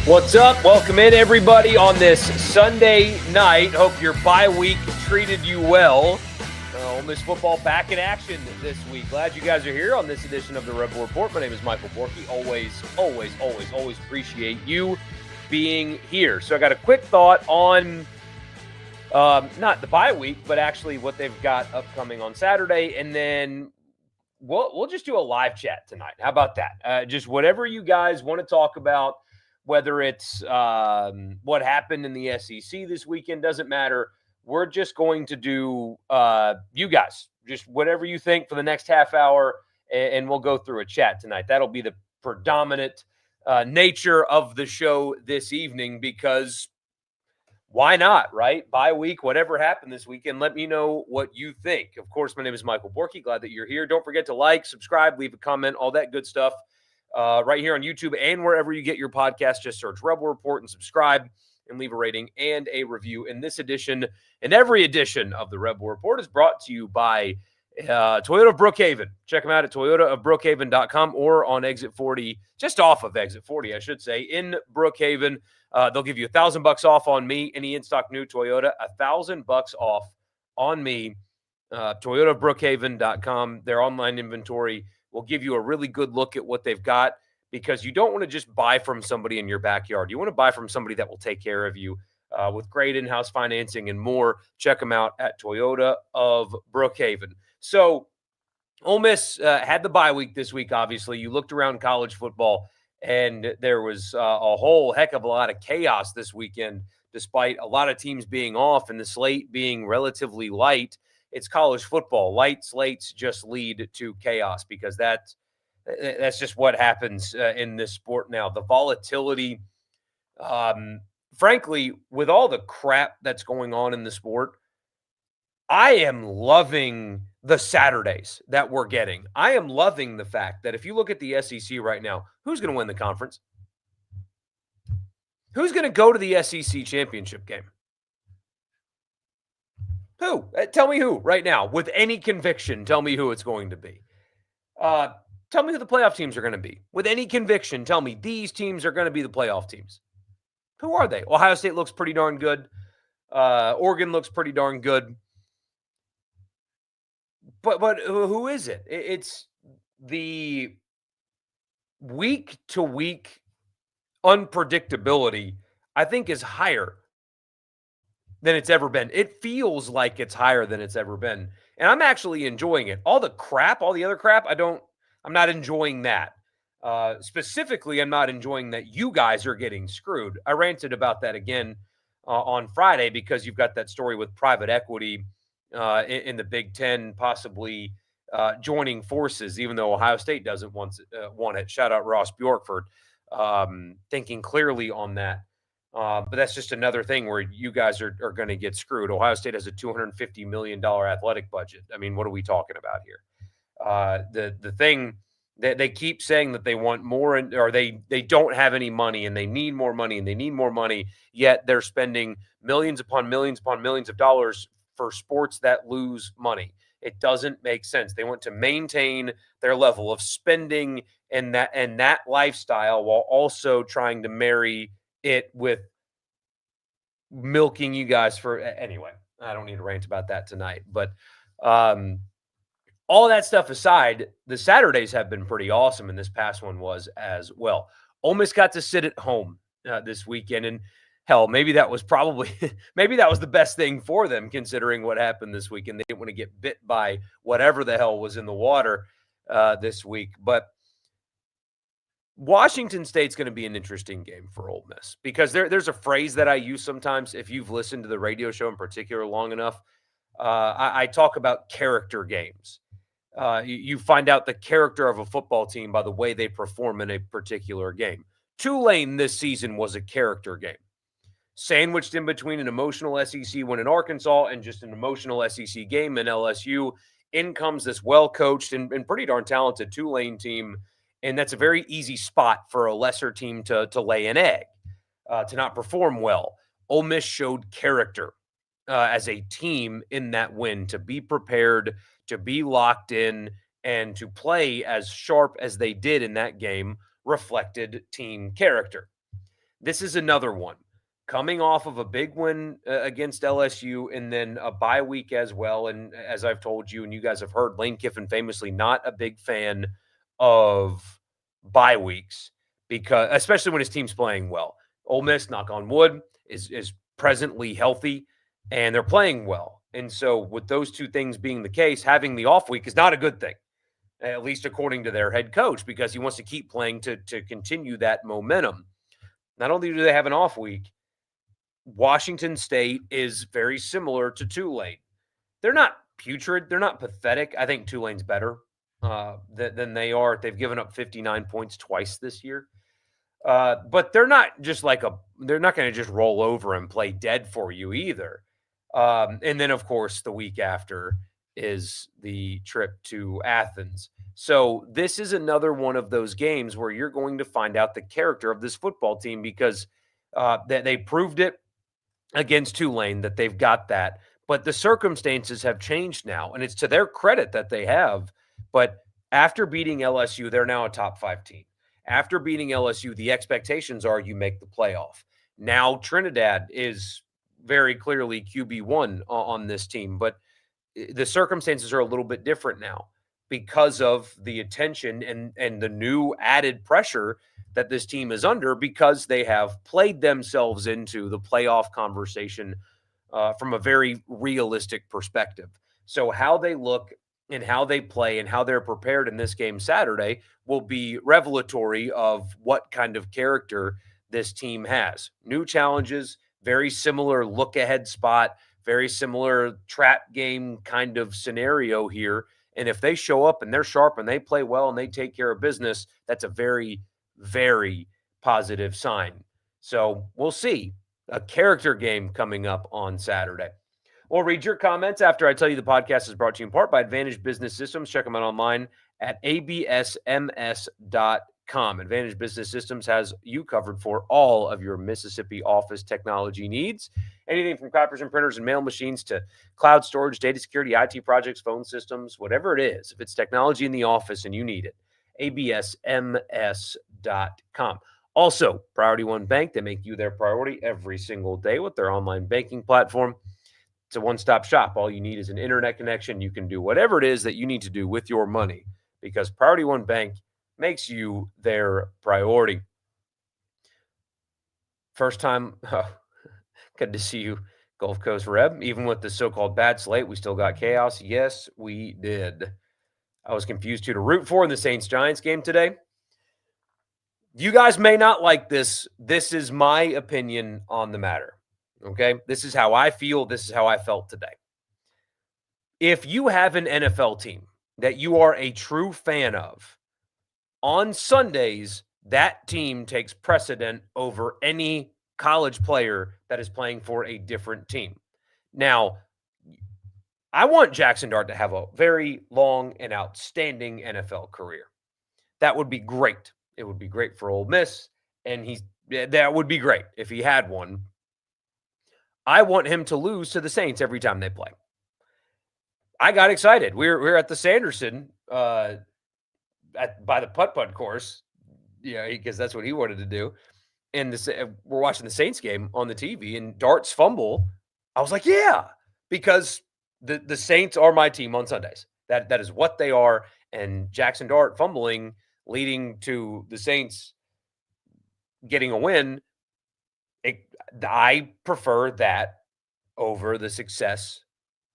What's up? Welcome in, everybody, on this Sunday night. Hope your bye week treated you well. Ole Miss football back in action this week. Glad you guys are here on this edition of the Rebel Report. My name is Michael Borky. Always appreciate you being here. So I got a quick thought on not the bye week, but actually what they've got upcoming on Saturday, and then we'll just do a live chat tonight. How about that? Just whatever you guys want to talk about. Whether it's what happened in the SEC this weekend, doesn't matter. We're just going to do you guys, just whatever you think for the next half hour, and we'll go through a chat tonight. That'll be the predominant nature of the show this evening, because why not, right? Bye week, whatever happened this weekend, let me know what you think. Of course, my name is Michael Borky. Glad that you're here. Don't forget to like, subscribe, leave a comment, all that good stuff. Right here on YouTube and wherever you get your podcast. Just search Rebel Report and subscribe and leave a rating and a review. In this edition and every edition of the Rebel Report is brought to you by Toyota of Brookhaven. Check them out at toyotaofbrookhaven.com or on exit 40, just off of exit 40, I should say, in Brookhaven. They'll give you $1,000 off on me, any in-stock new Toyota, $1,000 off on me. Toyotaofbrookhaven.com. Their online inventory will give you a really good look at what they've got, because you don't want to just buy from somebody in your backyard. You want to buy from somebody that will take care of you with great in-house financing and more. Check them out at Toyota of Brookhaven. So Ole Miss had the bye week this week, obviously. You looked around college football, and there was a whole heck of a lot of chaos this weekend, despite a lot of teams being off and the slate being relatively light. It's college football. Light slates just lead to chaos, because that's just what happens in this sport now. The volatility, frankly, with all the crap that's going on in the sport, I am loving the Saturdays that we're getting. I am loving the fact that if you look at the SEC right now, who's going to win the conference? Who's going to go to the SEC championship game? Who? Tell me who right now, with any conviction. Tell me who it's going to be. Tell me who the playoff teams are going to be. With any conviction, tell me these teams are going to be the playoff teams. Who are they? Ohio State looks pretty darn good. Oregon looks pretty darn good. But who is it? It's the week-to-week unpredictability, I think, is higher than it's ever been. It feels like it's higher than it's ever been. And I'm actually enjoying it. All the other crap, I'm not enjoying that. Specifically, I'm not enjoying that you guys are getting screwed. I ranted about that again on Friday, because you've got that story with private equity in the Big Ten possibly joining forces, even though Ohio State doesn't want it. Shout out Ross Bjork for thinking clearly on that. But that's just another thing where you guys are going to get screwed. Ohio State has a $250 million athletic budget. I mean, what are we talking about here? The thing that they keep saying that they want more, or they don't have any money, and they need more money, and they need more money, yet they're spending millions upon millions upon millions of dollars for sports that lose money. It doesn't make sense. They want to maintain their level of spending and that lifestyle, while also trying to marry it with milking you guys for anyway. I don't need to rant about that tonight, but all that stuff aside, the Saturdays have been pretty awesome, and this past one was as well. Ole Miss got to sit at home this weekend, and hell, maybe that was the best thing for them, considering what happened this weekend. They didn't want to get bit by whatever the hell was in the water this week, but Washington State's going to be an interesting game for Ole Miss, because there's a phrase that I use sometimes. If you've listened to the radio show in particular long enough, I talk about character games. You find out the character of a football team by the way they perform in a particular game. Tulane this season was a character game, sandwiched in between an emotional SEC win in Arkansas and just an emotional SEC game in LSU. In comes this well-coached and pretty darn talented Tulane team. And that's a very easy spot for a lesser team to lay an egg, to not perform well. Ole Miss showed character as a team in that win, to be prepared, to be locked in, and to play as sharp as they did in that game reflected team character. This is another one. Coming off of a big win against LSU and then a bye week as well. And as I've told you, and you guys have heard, Lane Kiffin famously not a big fan of bye weeks, because especially when his team's playing well. Ole Miss, knock on wood, is presently healthy and they're playing well. And so with those two things being the case, having the off week is not a good thing, at least according to their head coach, because he wants to keep playing to continue that momentum. Not only do they have an off week, Washington State is very similar to Tulane. They're not putrid. They're not pathetic. I think Tulane's better than they are. They've given up 59 points twice this year. But they're not just they're not going to just roll over and play dead for you either. And then, of course, the week after is the trip to Athens. So this is another one of those games where you're going to find out the character of this football team, because they proved it against Tulane that they've got that. But the circumstances have changed now, and it's to their credit that they have. But after beating LSU, they're now a top 5 team. After beating LSU, the expectations are you make the playoff. Now Trinidad is very clearly QB1 on this team, but the circumstances are a little bit different now because of the attention and the new added pressure that this team is under, because they have played themselves into the playoff conversation from a very realistic perspective. So how they look and how they play and how they're prepared in this game Saturday will be revelatory of what kind of character this team has. New challenges, very similar look ahead spot, very similar trap game kind of scenario here. And if they show up and they're sharp and they play well and they take care of business, that's a very, very positive sign. So we'll see. A character game coming up on Saturday. We'll read your comments after I tell you the podcast is brought to you in part by Advantage Business Systems. Check them out online at absms.com. Advantage Business Systems has you covered for all of your Mississippi office technology needs. Anything from copiers and printers and mail machines to cloud storage, data security, IT projects, phone systems, whatever it is. If it's technology in the office and you need it, absms.com. Also, Priority One Bank, they make you their priority every single day with their online banking platform. It's a one-stop shop. All you need is an internet connection. You can do whatever it is that you need to do with your money, because Priority One Bank makes you their priority. First time, good to see you, Gulf Coast Reb. Even with the so-called bad slate, we still got chaos. Yes, we did. I was confused who to root for in the Saints-Giants game today. You guys may not like this. This is my opinion on the matter. Okay? This is how I feel. This is how I felt today. If you have an NFL team that you are a true fan of, on Sundays, that team takes precedent over any college player that is playing for a different team. Now, I want Jackson Dart to have a very long and outstanding NFL career. That would be great. It would be great for Ole Miss, and that would be great if he had one. I want him to lose to the Saints every time they play. I got excited. We're at the Sanderson by the putt-putt course, because that's what he wanted to do. And we're watching the Saints game on the TV, and Dart's fumble. I was like, yeah, because the Saints are my team on Sundays. That is what they are. And Jackson Dart fumbling, leading to the Saints getting a win. I prefer that over the success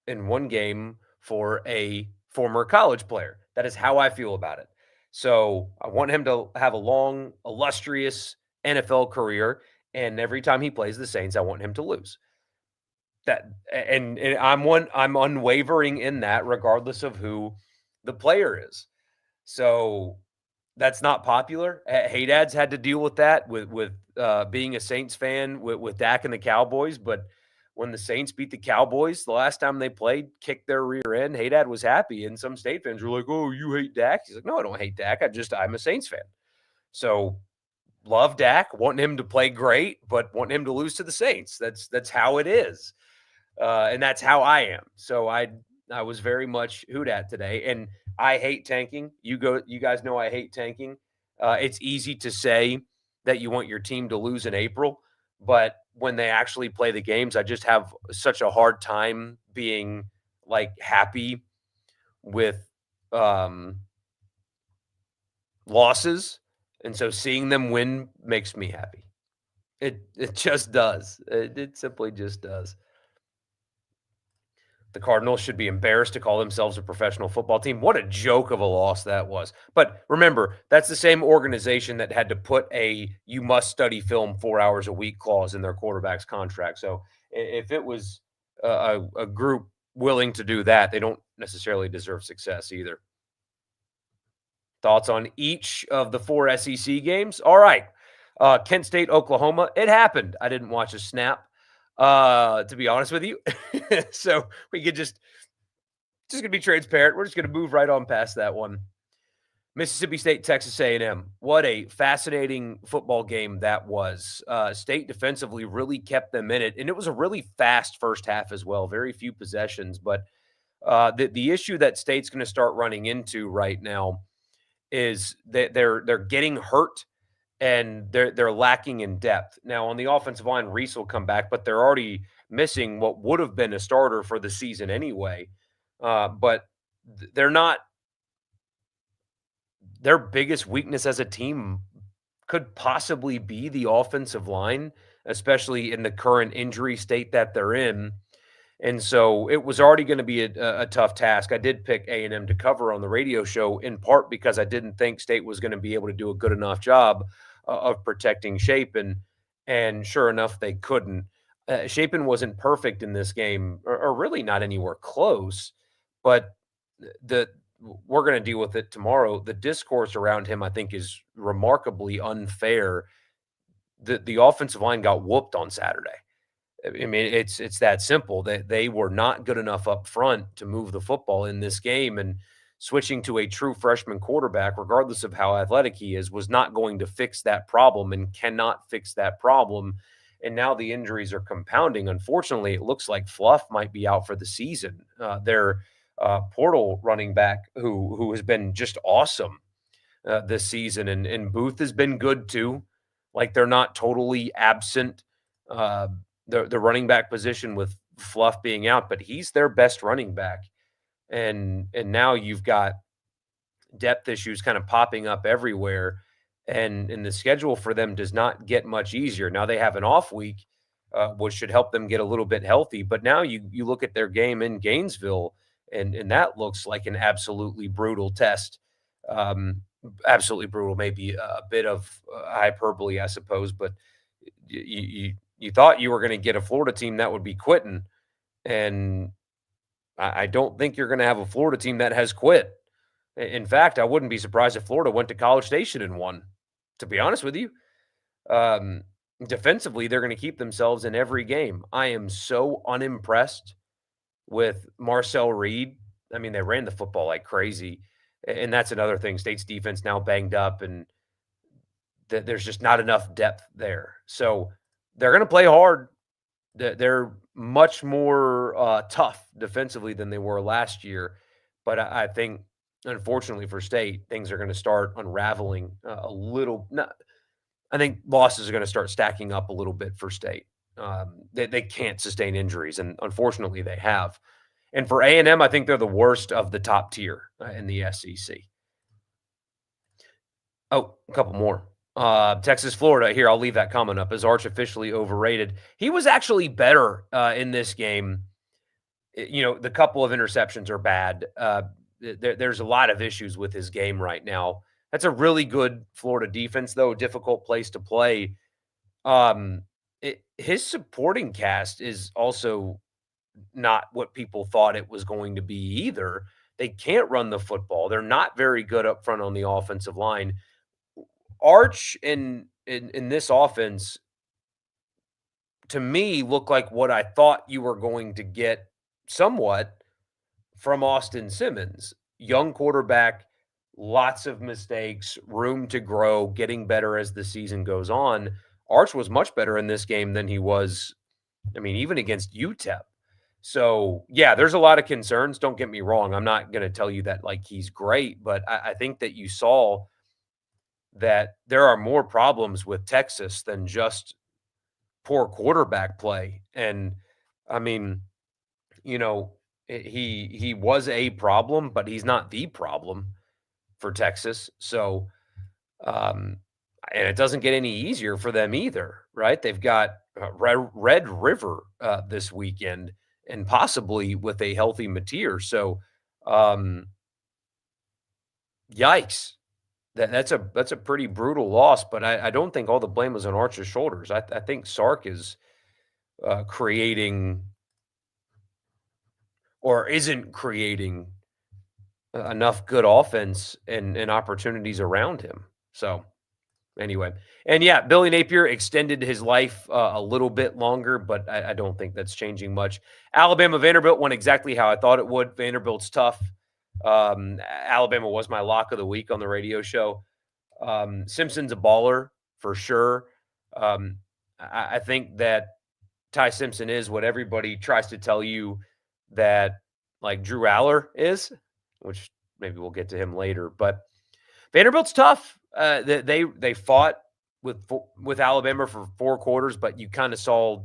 in one game for a former college player. That is how I feel about it. So I want him to have a long, illustrious NFL career, and every time he plays the Saints, I want him to lose. And I'm unwavering in that, regardless of who the player is. So that's not popular. Haydad's had to deal with that with being a Saints fan with Dak and the Cowboys. But when the Saints beat the Cowboys the last time they played, kicked their rear end, Haydad was happy. And some State fans were like, "Oh, you hate Dak?" He's like, "No, I don't hate Dak. I'm a Saints fan." So love Dak, want him to play great, but want him to lose to the Saints. That's how it is. And that's how I am. So I was very much hoot at today. And I hate tanking. You guys know I hate tanking. It's easy to say that you want your team to lose in April, but when they actually play the games, I just have such a hard time being like happy with um losses. And so seeing them win makes me happy. It just does. It simply just does. The Cardinals should be embarrassed to call themselves a professional football team. What a joke of a loss that was. But remember, that's the same organization that had to put a "you must study film 4 hours a week" clause in their quarterback's contract. So if it was a group willing to do that, they don't necessarily deserve success either. Thoughts on each of the 4 SEC games? All right. Kent State, Oklahoma. It happened. I didn't watch a snap, to be honest with you. So we could just gonna be transparent. We're just gonna move right on past that one. Mississippi State, Texas A&M. What a fascinating football game that was. State defensively really kept them in it, and it was a really fast first half as well. Very few possessions, but the issue that State's going to start running into right now is that they're getting hurt and they're lacking in depth. Now on the offensive line, Reese will come back, but they're already missing what would have been a starter for the season anyway. But they're not. Their biggest weakness as a team could possibly be the offensive line, especially in the current injury state that they're in. And so it was already going to be a tough task. I did pick A&M to cover on the radio show in part because I didn't think State was going to be able to do a good enough job of protecting Shapen. And sure enough, they couldn't. Shapen wasn't perfect in this game, or really not anywhere close. But the we're going to deal with it tomorrow. The discourse around him, I think, is remarkably unfair. The offensive line got whooped on Saturday. I mean, it's that simple. They were not good enough up front to move the football in this game, and switching to a true freshman quarterback, regardless of how athletic he is, was not going to fix that problem and cannot fix that problem. And now the injuries are compounding. Unfortunately, it looks like Fluff might be out for the season. Their portal running back, who has been just awesome this season, and Booth has been good too. Like they're not totally absent. Uh, the running back position with Fluff being out, but he's their best running back. And now you've got depth issues kind of popping up everywhere, and the schedule for them does not get much easier. Now they have an off week, which should help them get a little bit healthy. But now you look at their game in Gainesville, and that looks like an absolutely brutal test. Absolutely brutal, maybe a bit of hyperbole, I suppose, but you thought you were going to get a Florida team that would be quitting, and I don't think you're going to have a Florida team that has quit. In fact, I wouldn't be surprised if Florida went to College Station and won, to be honest with you. Um, Defensively, they're going to keep themselves in every game. I am so unimpressed with Marcel Reed. I mean, they ran the football like crazy. And that's another thing. State's defense now banged up, and there's just not enough depth there. So they're going to play hard. They're much more tough defensively than they were last year. But I think, unfortunately for State, things are going to start unraveling a little. I think losses are going to start stacking up a little bit for State. They can't sustain injuries, and unfortunately they have. And for A&M, I think they're the worst of the top tier in the SEC. Oh, a couple more. Texas, Florida. Here, I'll leave that comment up. Is Arch officially overrated? He was actually better in this game. You know, the couple of interceptions are bad. There's a lot of issues with his game right now. That's a really good Florida defense, though. Difficult place to play. His supporting cast is also not what people thought it was going to be either. They can't run the football. They're not very good up front on the offensive line. Arch in this offense, to me, looked like what I thought you were going to get somewhat from Austin Simmons. Young quarterback, lots of mistakes, room to grow, getting better as the season goes on. Arch was much better in this game than he was, I mean, even against UTEP. So, yeah, there's a lot of concerns. Don't get me wrong. I'm not going to tell you that, like, he's great, but I think that you saw that there are more problems with Texas than just poor quarterback play. And I mean, you know, he was a problem, but he's not the problem for Texas. So, um, and it doesn't get any easier for them either, right? They've got Red River this weekend, and possibly with a healthy Mateer. So, um, yikes! That's a pretty brutal loss. But I don't think all the blame was on Archer's shoulders. I think Sark is creating or isn't creating enough good offense and opportunities around him. So anyway, and yeah, Billy Napier extended his life a little bit longer, but I don't think that's changing much. Alabama Vanderbilt went exactly how I thought it would. Vanderbilt's tough. Alabama was my lock of the week on the radio show. Simpson's a baller for sure. I think that Ty Simpson is what everybody tries to tell you that like Drew Aller is, which maybe we'll get to him later. But Vanderbilt's tough. They fought with Alabama for 4 quarters, but you kind of saw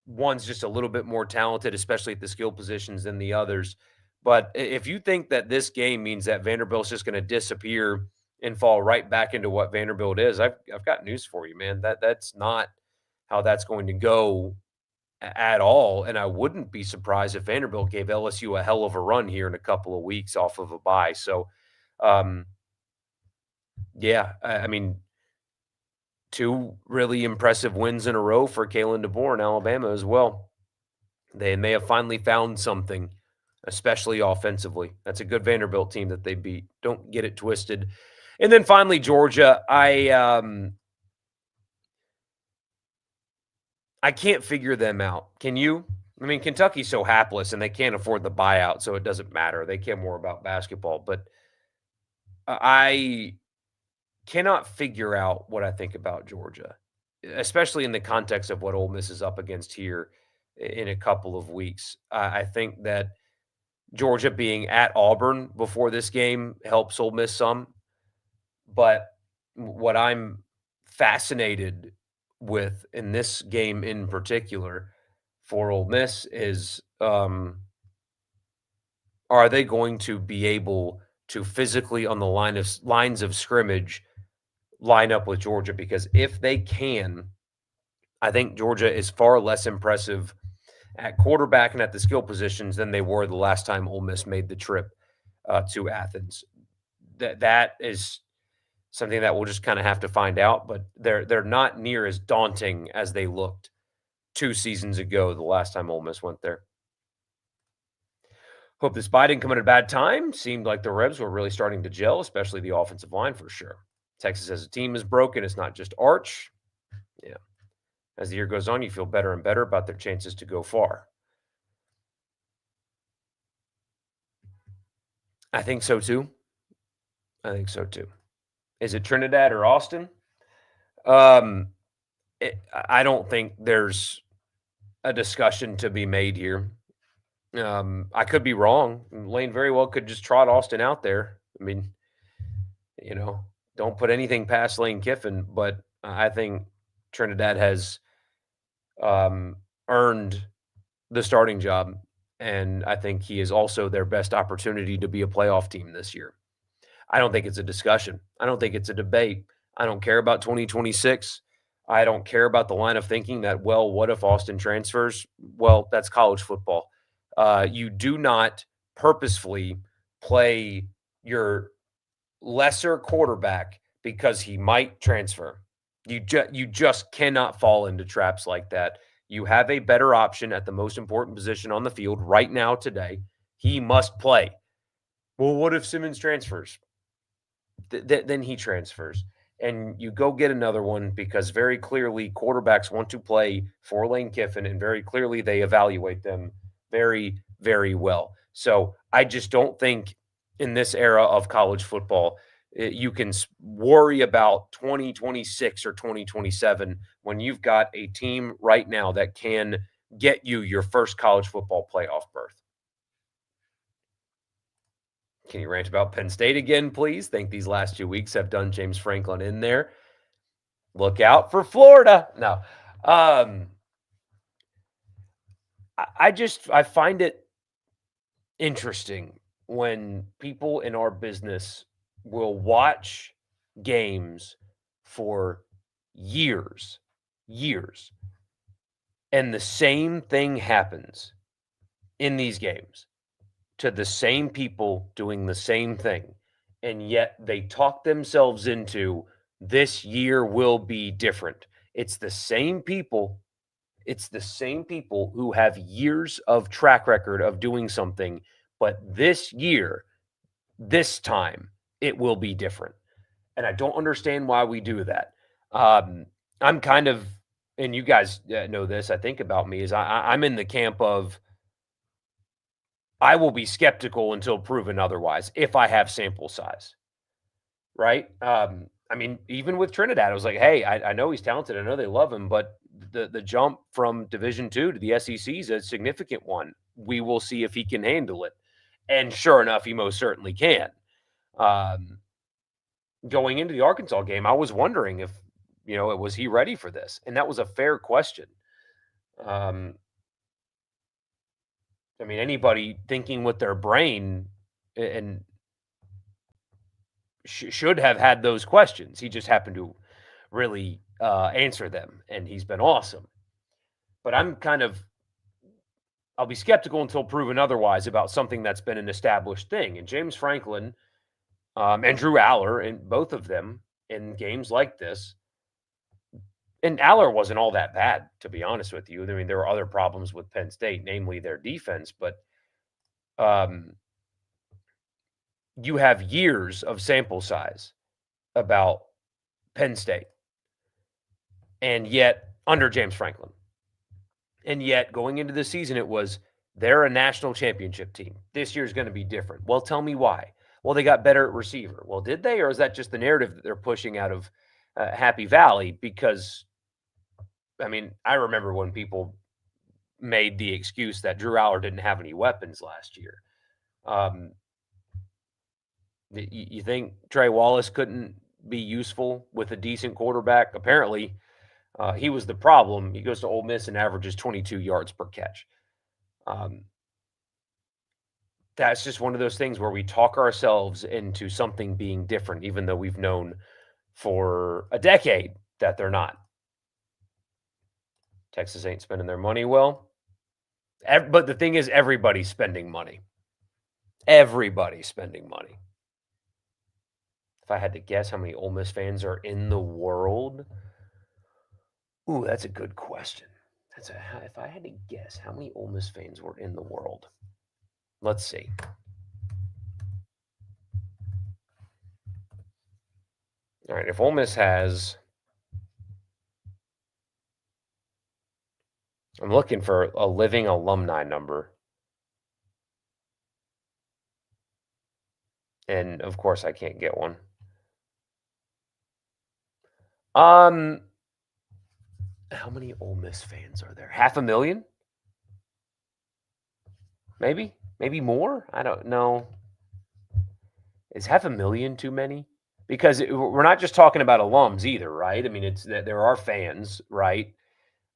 one's just a little bit more talented, especially at the skill positions than the others. But if you think that this game means that Vanderbilt's just going to disappear and fall right back into what Vanderbilt is, I've got news for you, man. That's not how that's going to go at all. And I wouldn't be surprised if Vanderbilt gave LSU a hell of a run here in a couple of weeks off of a bye. So, um, yeah, I mean, 2 really impressive wins in a row for Kalen DeBoer in Alabama as well. They may have finally found something, especially offensively. That's a good Vanderbilt team that they beat. Don't get it twisted. And then finally, Georgia. I can't figure them out. Can you? I mean, Kentucky's so hapless and they can't afford the buyout, so it doesn't matter. They care more about basketball. But I cannot figure out what I think about Georgia, especially in the context of what Ole Miss is up against here in a couple of weeks. I think that Georgia being at Auburn before this game helps Ole Miss some. But what I'm fascinated with in this game in particular for Ole Miss is are they going to be able to physically on the lines of scrimmage line up with Georgia? Because if they can, I think Georgia is far less impressive at quarterback and at the skill positions than they were the last time Ole Miss made the trip to Athens. That is something that we'll just kind of have to find out, but they're not near as daunting as they looked 2 seasons ago, the last time Ole Miss went there. Hope this bye didn't come at a bad time. Seemed like the Rebs were really starting to gel, especially the offensive line for sure. Texas as a team is broken. It's not just Arch. Yeah. As the year goes on, you feel better and better about their chances to go far. I think so too. Is it Trinidad or Austin? I don't think there's a discussion to be made here. I could be wrong. Lane very well could just trot Austin out there. I mean, don't put anything past Lane Kiffin, but I think Trinidad has earned the starting job, and I think he is also their best opportunity to be a playoff team this year. I don't think it's a discussion. I don't think it's a debate. I don't care about 2026. I don't care about the line of thinking that, well, what if Austin transfers? Well, that's college football. You do not purposefully play your lesser quarterback because he might transfer. You just cannot fall into traps like that. You have a better option at the most important position on the field right now today. He must play. Well, what if Simmons transfers? Then he transfers. And you go get another one because very clearly quarterbacks want to play for Lane Kiffin, and very clearly they evaluate them very, very well. So I just don't think in this era of college football you can worry about 2026 or 2027 when you've got a team right now that can get you your first college football playoff berth. Can you rant about Penn State again, please? Think these last 2 weeks have done James Franklin in there. Look out for Florida. No. I find it interesting when people in our business will watch games for years, and the same thing happens in these games to the same people doing the same thing. And yet they talk themselves into this year will be different. It's the same people. It's the same people who have years of track record of doing something, but this year, this time, it will be different. And I don't understand why we do that. I'm kind of, and you guys know this, I think about me, is I'm in the camp of I will be skeptical until proven otherwise if I have sample size, right? I mean, even with Trinidad, I was like, hey, I know he's talented. I know they love him, but the jump from Division II to the SEC is a significant one. We will see if he can handle it. And sure enough, he most certainly can. Going into the Arkansas game, I was wondering if, was he ready for this? And that was a fair question. I mean, anybody thinking with their brain and should have had those questions. He just happened to really answer them, and he's been awesome. But I'll be skeptical until proven otherwise about something that's been an established thing. And James Franklin and Drew Aller, and both of them in games like this, and Aller wasn't all that bad, to be honest with you. I mean, there were other problems with Penn State, namely their defense, but you have years of sample size about Penn State, and yet under James Franklin. And yet going into the season, it was they're a national championship team. This year's going to be different. Well, tell me why. Well, they got better at receiver. Well, did they? Or is that just the narrative that they're pushing out of Happy Valley? Because, I mean, I remember when people made the excuse that Drew Aller didn't have any weapons last year. You think Trey Wallace couldn't be useful with a decent quarterback? Apparently, he was the problem. He goes to Ole Miss and averages 22 yards per catch. That's just one of those things where we talk ourselves into something being different, even though we've known for a decade that they're not. Texas ain't spending their money well. But the thing is, everybody's spending money. Everybody's spending money. If I had to guess how many Ole Miss fans are in the world, ooh, that's a good question. If I had to guess how many Ole Miss fans were in the world, let's see. All right, if Ole Miss has, I'm looking for a living alumni number. And of course, I can't get one. How many Ole Miss fans are there? 500,000? Maybe more. I don't know. Is 500,000 too many? Because we're not just talking about alums either, right? I mean, it's that there are fans, right?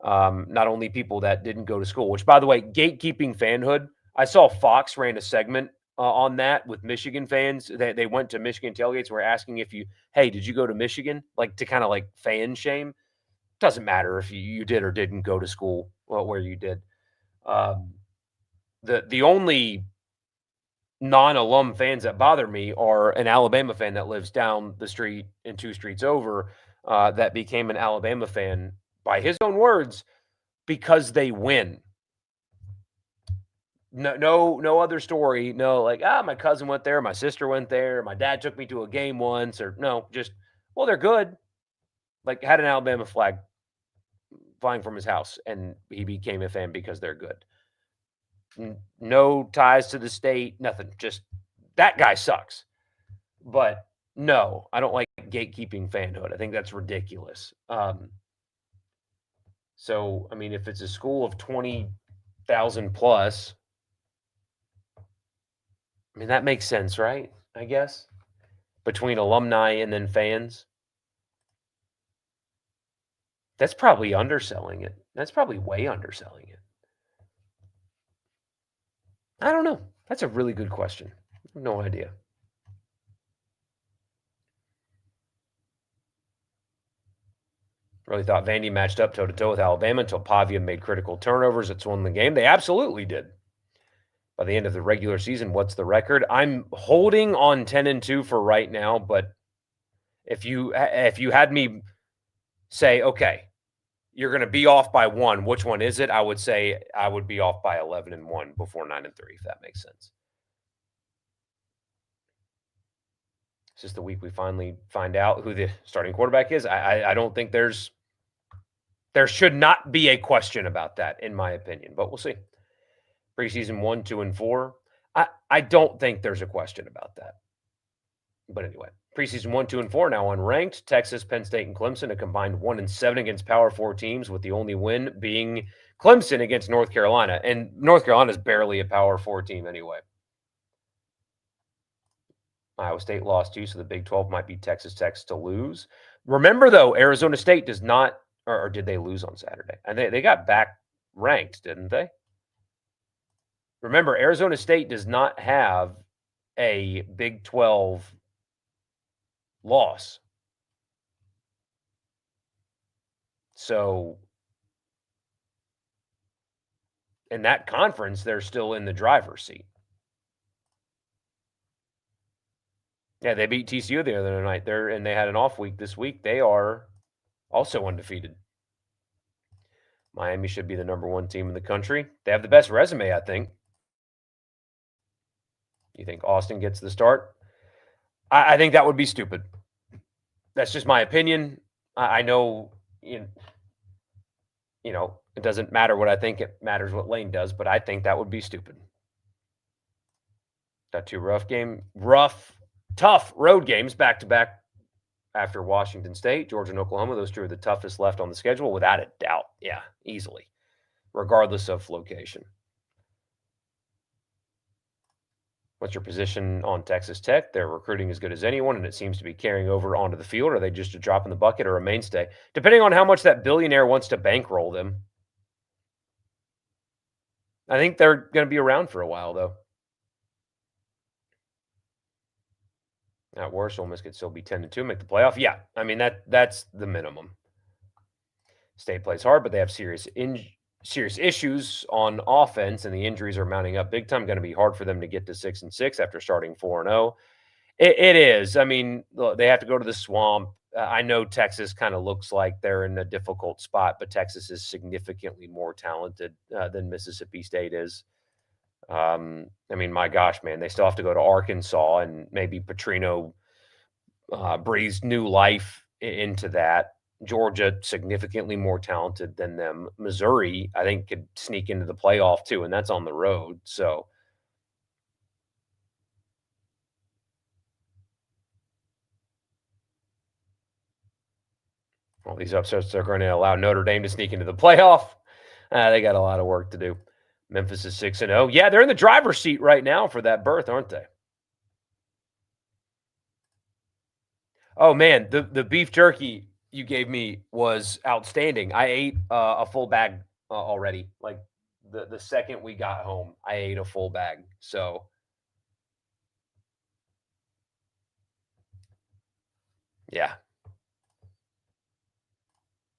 Not only people that didn't go to school. Which, by the way, gatekeeping fanhood. I saw Fox ran a segment on that with Michigan fans. They went to Michigan tailgates. Were asking if hey, did you go to Michigan? Like to kind of like fan shame. Doesn't matter if you did or didn't go to school where you did. The only non-alum fans that bother me are an Alabama fan that lives down the street and 2 streets over that became an Alabama fan by his own words because they win. No other story. No, like, my cousin went there, my sister went there, my dad took me to a game once, or no, just, well, they're good. Like, had an Alabama flag flying from his house, and he became a fan because they're good. No ties to the state, nothing. Just that guy sucks. But no, I don't like gatekeeping fanhood. I think that's ridiculous. So, I mean, if it's a school of 20,000 plus, I mean, that makes sense, right? I guess between alumni and then fans. That's probably underselling it. That's probably way underselling it. I don't know. That's a really good question. No idea. Really thought Vandy matched up toe to toe with Alabama until Pavia made critical turnovers. It's won the game. They absolutely did. By the end of the regular season, what's the record? I'm holding on 10-2 for right now, but if you had me say, okay, you're going to be off by one, which one is it? I would say I would be off by 11-1 before 9-3, if that makes sense. It's just the week we finally find out who the starting quarterback is. I don't think there should not be a question about that, in my opinion, but we'll see. Preseason 1, 2, and 4. I don't think there's a question about that. But anyway, preseason 1, 2, and 4 now unranked. Texas, Penn State, and Clemson a combined 1-7 against Power 4 teams, with the only win being Clemson against North Carolina. And North Carolina is barely a Power 4 team anyway. Iowa State lost too, so the Big 12 might be Texas Tech to lose. Remember, though, Arizona State does not, or did they lose on Saturday? And they got back ranked, didn't they? Remember, Arizona State does not have a Big 12 loss. So in that conference, they're still in the driver's seat. Yeah, they beat TCU the other night. And they had an off week this week. They are also undefeated. Miami should be the number 1 team in the country. They have the best resume, I think. You think Austin gets the start? I think that would be stupid. That's just my opinion. I know, it doesn't matter what I think. It matters what Lane does, but I think that would be stupid. Got 2 tough road games back-to-back after Washington State, Georgia, and Oklahoma. Those 2 are the toughest left on the schedule, without a doubt. Yeah, easily, regardless of location. What's your position on Texas Tech? They're recruiting as good as anyone, and it seems to be carrying over onto the field. Are they just a drop in the bucket or a mainstay? Depending on how much that billionaire wants to bankroll them. I think they're going to be around for a while, though. At worst, Ole Miss could still be 10-2, make the playoff. Yeah, I mean, that's the minimum. State plays hard, but they have serious issues on offense, and the injuries are mounting up big time. Going to be hard for them to get to 6-6 after starting 4-0. It is. I mean, look, they have to go to the swamp. I know Texas kind of looks like they're in a difficult spot, but Texas is significantly more talented than Mississippi State is. I mean, my gosh, man, they still have to go to Arkansas, and maybe Petrino breathes new life into that. Georgia, significantly more talented than them. Missouri, I think, could sneak into the playoff too, and that's on the road. So, all these upsets are going to allow Notre Dame to sneak into the playoff. They got a lot of work to do. Memphis is 6-0. Yeah, they're in the driver's seat right now for that berth, aren't they? Oh man, the beef jerky you gave me was outstanding. I ate a full bag already. Like the second we got home, I ate a full bag. So yeah,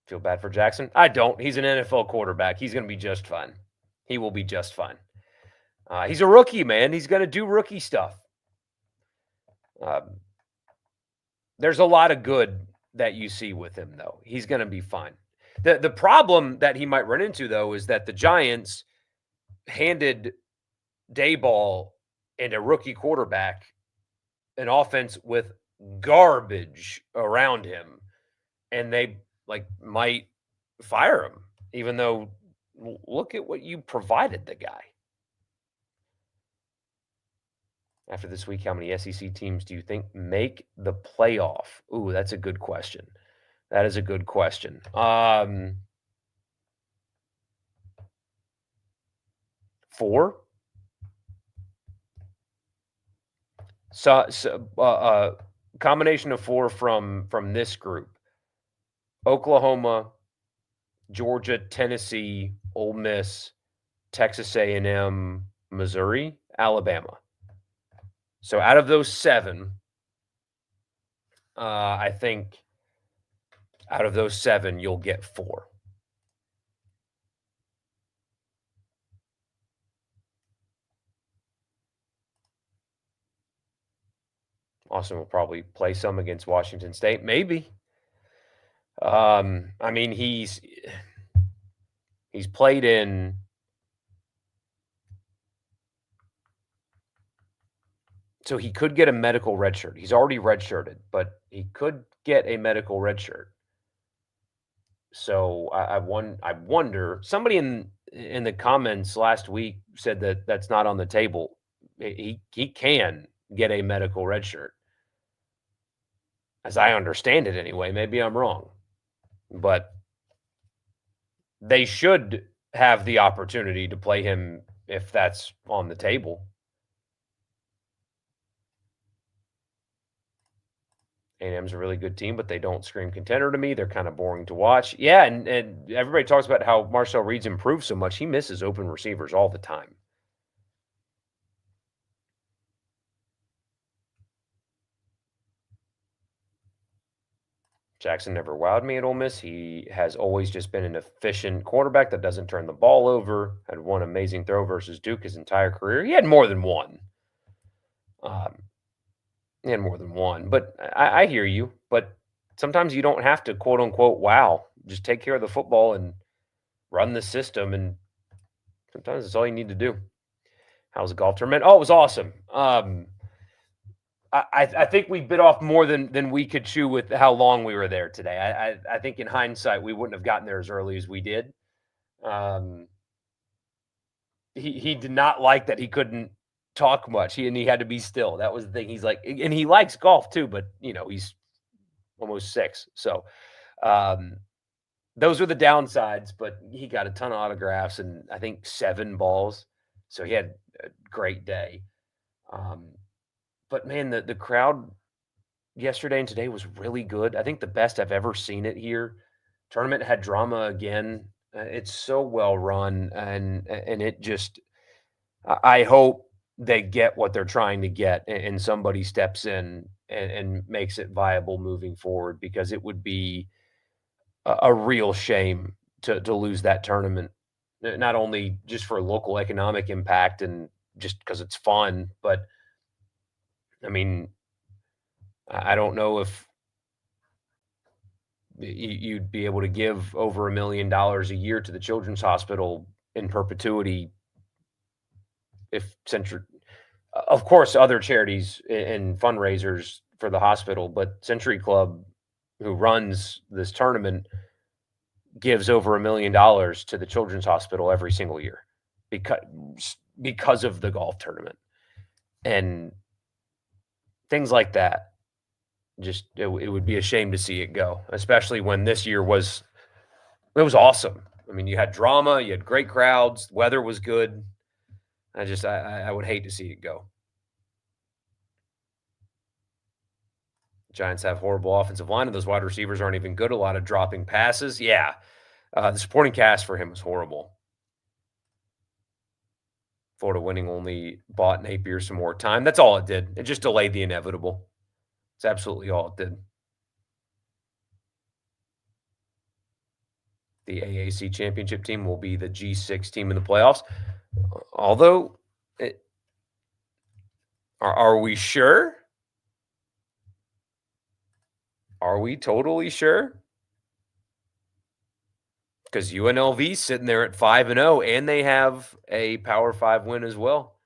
feel bad for Jackson. I don't. He's an NFL quarterback. He's going to be just fine. He will be just fine. He's a rookie, man. He's going to do rookie stuff. There's a lot of good that you see with him, though. He's going to be fine. The problem that he might run into, though, is that the Giants handed Dayball and a rookie quarterback an offense with garbage around him, and they might fire him, even though look at what you provided the guy. After this week, how many SEC teams do you think make the playoff? Ooh, that's a good question. That is a good question. 4. Combination of four from this group: Oklahoma, Georgia, Tennessee, Ole Miss, Texas A&M, Missouri, Alabama. So out of those 7, I think out of those 7, you'll get 4. Austin will probably play some against Washington State, maybe. I mean, he's played in, so he could get a medical red shirt. He's already redshirted, but he could get a medical red shirt. So I wonder. Somebody in the comments last week said that that's not on the table. He can get a medical red shirt, as I understand it anyway. Maybe I'm wrong, but they should have the opportunity to play him if that's on the table. A&M's a really good team, but they don't scream contender to me. They're kind of boring to watch. Yeah, and everybody talks about how Marcel Reed's improved so much. He misses open receivers all the time. Jackson never wowed me at Ole Miss. He has always just been an efficient quarterback that doesn't turn the ball over. Had one amazing throw versus Duke his entire career. He had more than one. Um, he had more than one. But I hear you. But sometimes you don't have to quote unquote wow. Just take care of the football and run the system. And sometimes that's all you need to do. How's the golf tournament? Oh, it was awesome. I think we bit off more than we could chew with how long we were there today. I think in hindsight we wouldn't have gotten there as early as we did. Um, he did not like that he couldn't talk much. He had to be still. That was the thing. He's like, and he likes golf too, but he's almost 6. So those are the downsides. But he got a ton of autographs and I think 7 balls. So he had a great day. But man, the crowd yesterday and today was really good. I think the best I've ever seen it here. Tournament had drama again. It's so well run, and it just. I hope they get what they're trying to get, and somebody steps in and makes it viable moving forward because it would be a real shame to lose that tournament. Not only just for local economic impact and just because it's fun, but I mean, I don't know if you'd be able to give over $1 million a year to the children's hospital in perpetuity if Century, of course, other charities and fundraisers for the hospital, but Century Club, who runs this tournament, gives over $1 million to the children's hospital every single year because of the golf tournament and things like that. Just it would be a shame to see it go, especially when this year was awesome. I mean, you had drama, you had great crowds, weather was good. I would hate to see it go. Giants have horrible offensive line, and those wide receivers aren't even good. A lot of dropping passes. Yeah, the supporting cast for him was horrible. Florida winning only bought Napier some more time. That's all it did. It just delayed the inevitable. It's absolutely all it did. The AAC championship team will be the G6 team in the playoffs. Although, are we sure? Are we totally sure? Because UNLV's sitting there at 5-0, and they have a Power 5 win as well.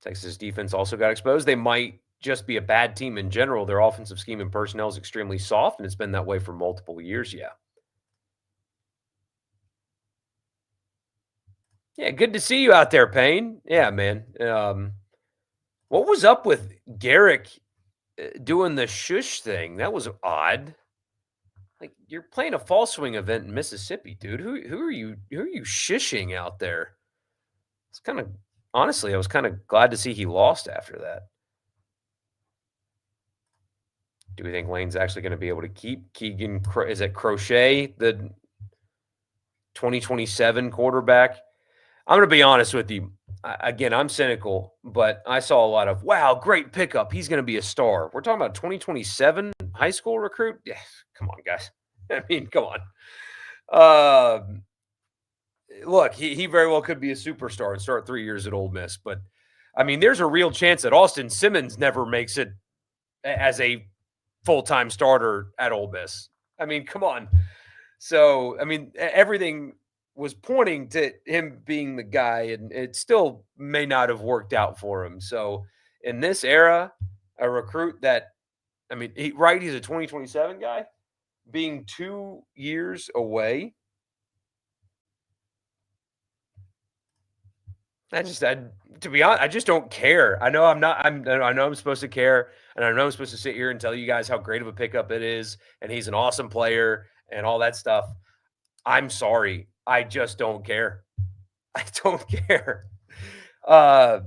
Texas defense also got exposed. They might just be a bad team in general. Their offensive scheme and personnel is extremely soft, and it's been that way for multiple years. Yeah. Yeah, good to see you out there, Payne. Yeah, man. What was up with Garrick doing the shush thing? That was odd. Like you're playing a fall swing event in Mississippi, dude. Who are you shushing out there? It's kind of honestly, I was kind of glad to see he lost after that. Do we think Lane's actually going to be able to keep Keegan? Is it Crochet, the 2027 quarterback? I'm going to be honest with you. Again, I'm cynical, but I saw a lot of, wow, great pickup. He's going to be a star. We're talking about 2027 high school recruit? Yeah, come on, guys. I mean, come on. Look, he very well could be a superstar and start 3 years at Ole Miss, but I mean, there's a real chance that Austin Simmons never makes it as a full-time starter at Ole Miss. I mean, come on. So, I mean, everything was pointing to him being the guy, and it still may not have worked out for him. So, in this era, a recruit that, I mean, he's a 2027 guy, being 2 years away. To be honest, I just don't care. I know I know I'm supposed to care, and I know I'm supposed to sit here and tell you guys how great of a pickup it is, and he's an awesome player and all that stuff. I'm sorry. I just don't care. I don't care. Uh,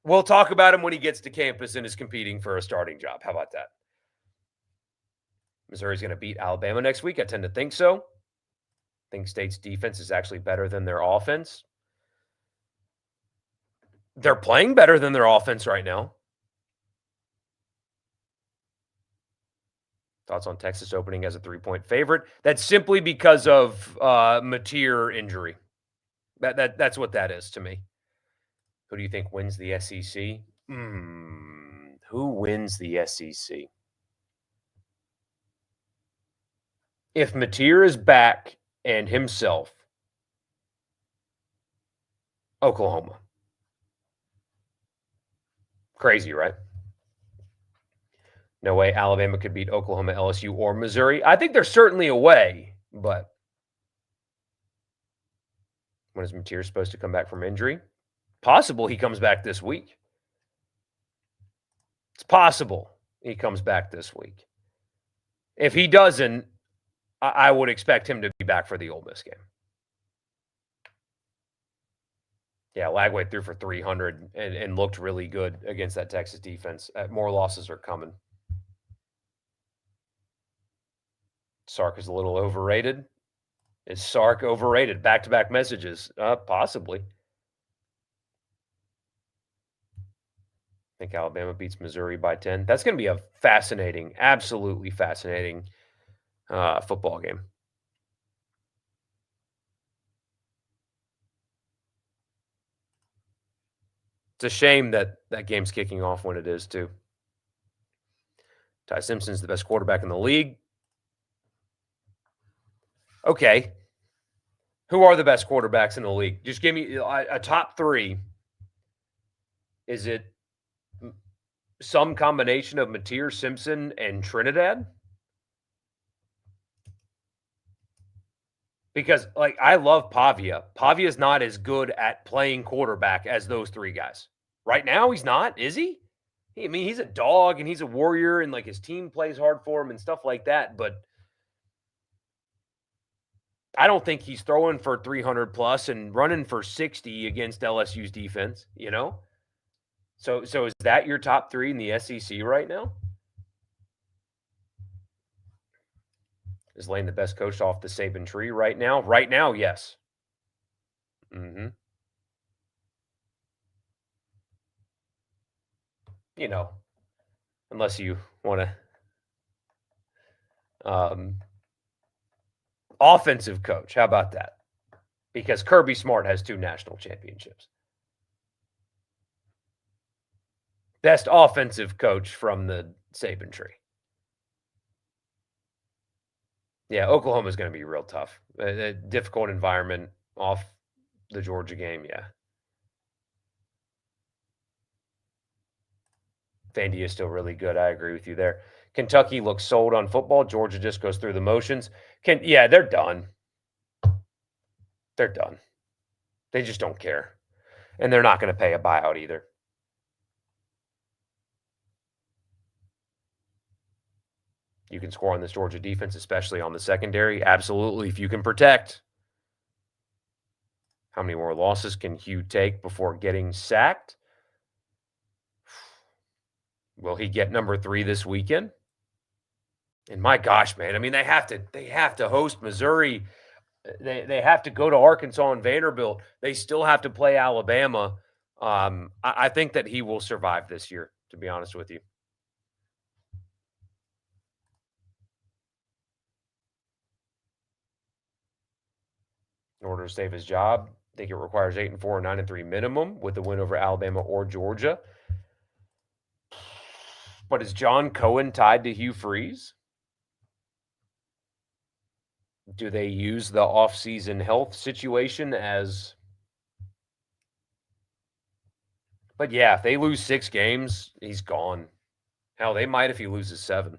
we'll talk about him when he gets to campus and is competing for a starting job. How about that? Missouri's going to beat Alabama next week. I tend to think so. I think State's defense is actually better than their offense. They're playing better than their offense right now. Thoughts on Texas opening as a 3-point favorite? That's simply because of Mateer injury. That's what that is to me. Who do you think wins the SEC? Who wins the SEC? If Mateer is back and himself, Oklahoma. Crazy, right? No way Alabama could beat Oklahoma, LSU, or Missouri. I think there's certainly a way, but when is Mateer supposed to come back from injury? Possible he comes back this week. It's possible he comes back this week. If he doesn't, I would expect him to be back for the Ole Miss game. Yeah, Lagway threw for 300 and looked really good against that Texas defense. More losses are coming. Sark is a little overrated. Is Sark overrated? Back-to-back messages. Possibly. I think Alabama beats Missouri by 10. That's going to be a fascinating, absolutely fascinating football game. It's a shame that that game's kicking off when it is, too. Ty Simpson's the best quarterback in the league. Okay. Who are the best quarterbacks in the league? Just give me a top three. Is it some combination of Mateer, Simpson, and Trinidad? Because, I love Pavia. Pavia's not as good at playing quarterback as those three guys. Right now, he's not, is he? I mean, he's a dog and he's a warrior and, his team plays hard for him and stuff like that, but I don't think he's throwing for 300 plus and running for 60 against LSU's defense, So is that your top three in the SEC right now? Is Lane the best coach off the Saban tree right now? Right now, yes. Mm-hmm. Unless you want to offensive coach. How about that? Because Kirby Smart has 2 national championships. Best offensive coach from the Saban tree. Yeah, Oklahoma's going to be real tough. A difficult environment off the Georgia game, yeah. Vandy is still really good. I agree with you there. Kentucky looks sold on football. Georgia just goes through the motions. They're done. They're done. They just don't care. And they're not going to pay a buyout either. You can score on this Georgia defense, especially on the secondary. Absolutely, if you can protect. How many more losses can Hugh take before getting sacked? Will he get number 3 this weekend? And my gosh, man, I mean, they have to host Missouri. They have to go to Arkansas and Vanderbilt. They still have to play Alabama. I think that he will survive this year, to be honest with you. In order to save his job, I think it requires 8-4 or 9-3 minimum with the win over Alabama or Georgia. But is John Cohen tied to Hugh Freeze? Do they use the offseason health situation as? But yeah, if they lose 6 games, he's gone. Hell, they might if he loses 7.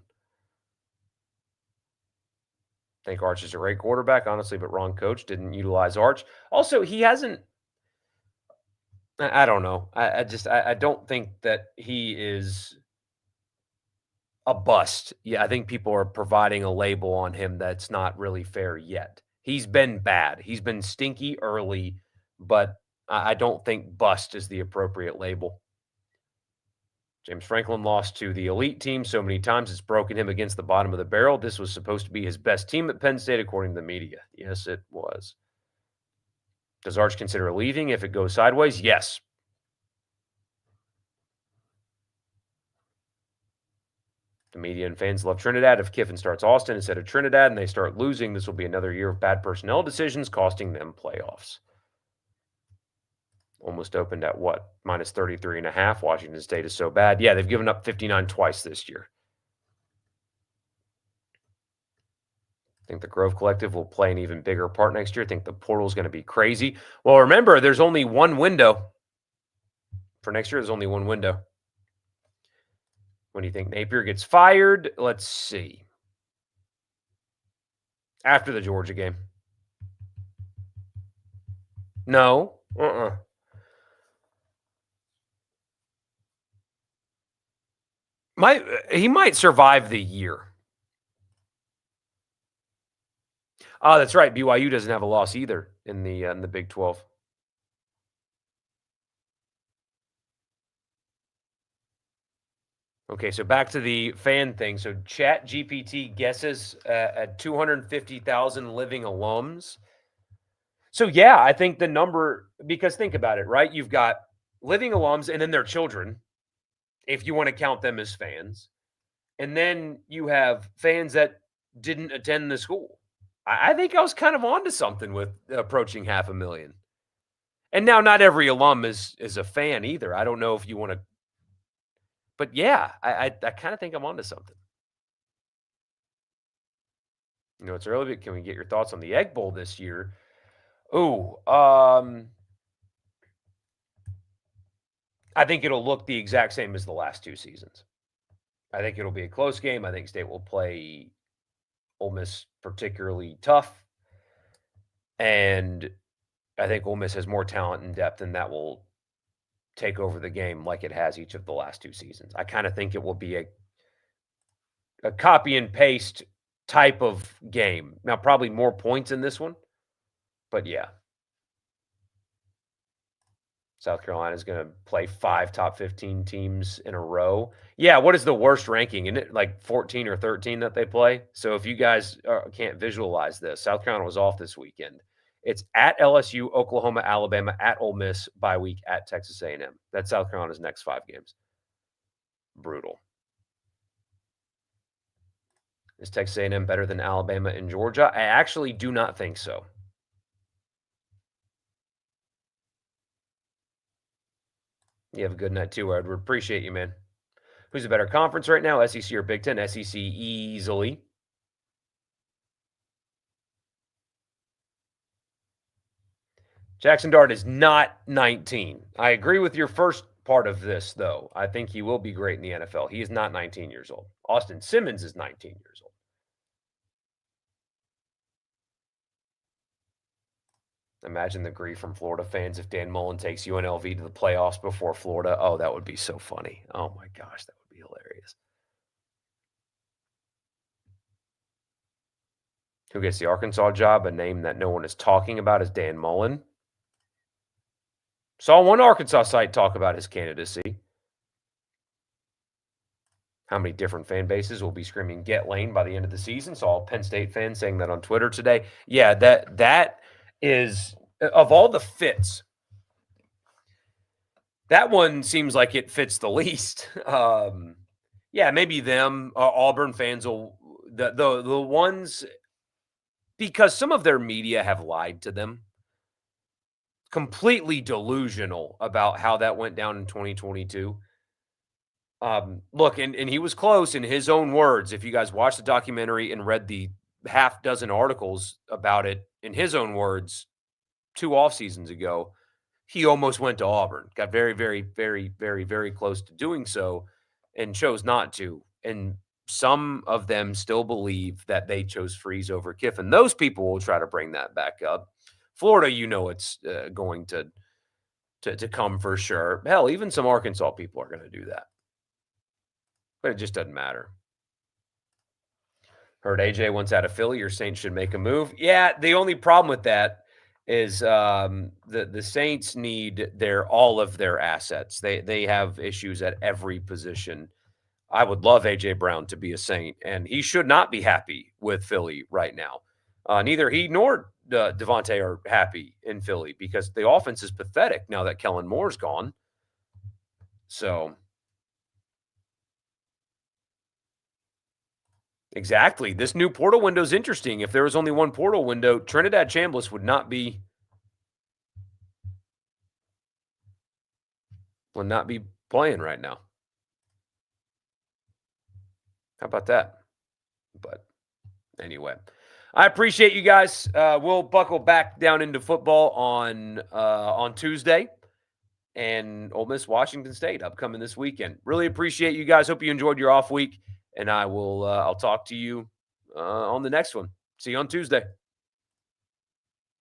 I think Arch is a great quarterback, honestly, but wrong coach didn't utilize Arch. Also, he hasn't. I don't know. I don't think that he is a bust. Yeah, I think people are providing a label on him that's not really fair yet. He's been bad. He's been stinky early, but I don't think bust is the appropriate label. James Franklin lost to the elite team so many times it's broken him against the bottom of the barrel. This was supposed to be his best team at Penn State, according to the media. Yes, it was. Does Arch consider leaving if it goes sideways? Yes. The media and fans love Trinidad. If Kiffin starts Austin instead of Trinidad and they start losing, this will be another year of bad personnel decisions costing them playoffs. Almost opened at what? Minus 33.5. Washington State is so bad. Yeah, they've given up 59 twice this year. I think the Grove Collective will play an even bigger part next year. I think the portal is going to be crazy. Well, remember, there's only one window. For next year, there's only one window. When do you think Napier gets fired? Let's see. After the Georgia game. No. He might survive the year. Oh, that's right. BYU doesn't have a loss either in the Big 12. Okay, so back to the fan thing. So Chat GPT guesses at 250,000 living alums. So yeah, I think the number, because think about it, right? You've got living alums and then their children, if you want to count them as fans. And then you have fans that didn't attend the school. I think I was kind of onto something with approaching 500,000. And now not every alum is a fan either. I don't know if you want to, but yeah, I kind of think I'm onto something. You know, it's early, but can we get your thoughts on the Egg Bowl this year? Oh, I think it'll look the exact same as the last 2 seasons. I think it'll be a close game. I think State will play Ole Miss particularly tough. And I think Ole Miss has more talent and depth, and that will take over the game like it has each of the last 2 seasons. I kind of think it will be a copy and paste type of game. Now, probably more points in this one, but yeah. South Carolina is going to play 5 top 15 teams in a row. Yeah, what is the worst ranking? Isn't it like 14 or 13 that they play? So if you guys can't visualize this, South Carolina was off this weekend. It's at LSU, Oklahoma, Alabama, at Ole Miss, bye week at Texas A&M. That's South Carolina's next 5 games. Brutal. Is Texas A&M better than Alabama and Georgia? I actually do not think so. You have a good night too, Edward. Appreciate you, man. Who's a better conference right now, SEC or Big Ten? SEC easily. Jackson Dart is not 19. I agree with your first part of this, though. I think he will be great in the NFL. He is not 19 years old. Austin Simmons is 19 years old. Imagine the grief from Florida fans if Dan Mullen takes UNLV to the playoffs before Florida. Oh, that would be so funny. Oh, my gosh, that would be hilarious. Who gets the Arkansas job? A name that no one is talking about is Dan Mullen. Saw one Arkansas site talk about his candidacy. How many different fan bases will be screaming "Get Lane" by the end of the season? Saw a Penn State fan saying that on Twitter today. Yeah, that is of all the fits, that one seems like it fits the least. Yeah, maybe them. Auburn fans will the ones, because some of their media have lied to them. Completely delusional about how that went down in 2022. Look, and he was close in his own words. If you guys watched the documentary and read the half dozen articles about it in his own words 2 off seasons ago, he almost went to Auburn. Got very, very, very, very, very close to doing so and chose not to. And some of them still believe that they chose Freeze over Kiffin. Those people will try to bring that back up. Florida, it's going to come for sure. Hell, even some Arkansas people are going to do that. But it just doesn't matter. Heard AJ wants out of Philly. Your Saints should make a move. Yeah, the only problem with that is the Saints need all of their assets. They have issues at every position. I would love AJ Brown to be a Saint, and he should not be happy with Philly right now. Neither he nor Devontae are happy in Philly because the offense is pathetic now that Kellen Moore's gone. So. Exactly. This new portal window is interesting. If there was only one portal window, Trinidad Chambliss would not be playing right now. How about that? But anyway, I appreciate you guys. We'll buckle back down into football on Tuesday, and Ole Miss Washington State upcoming this weekend. Really appreciate you guys. Hope you enjoyed your off week, and I'll talk to you on the next one. See you on Tuesday.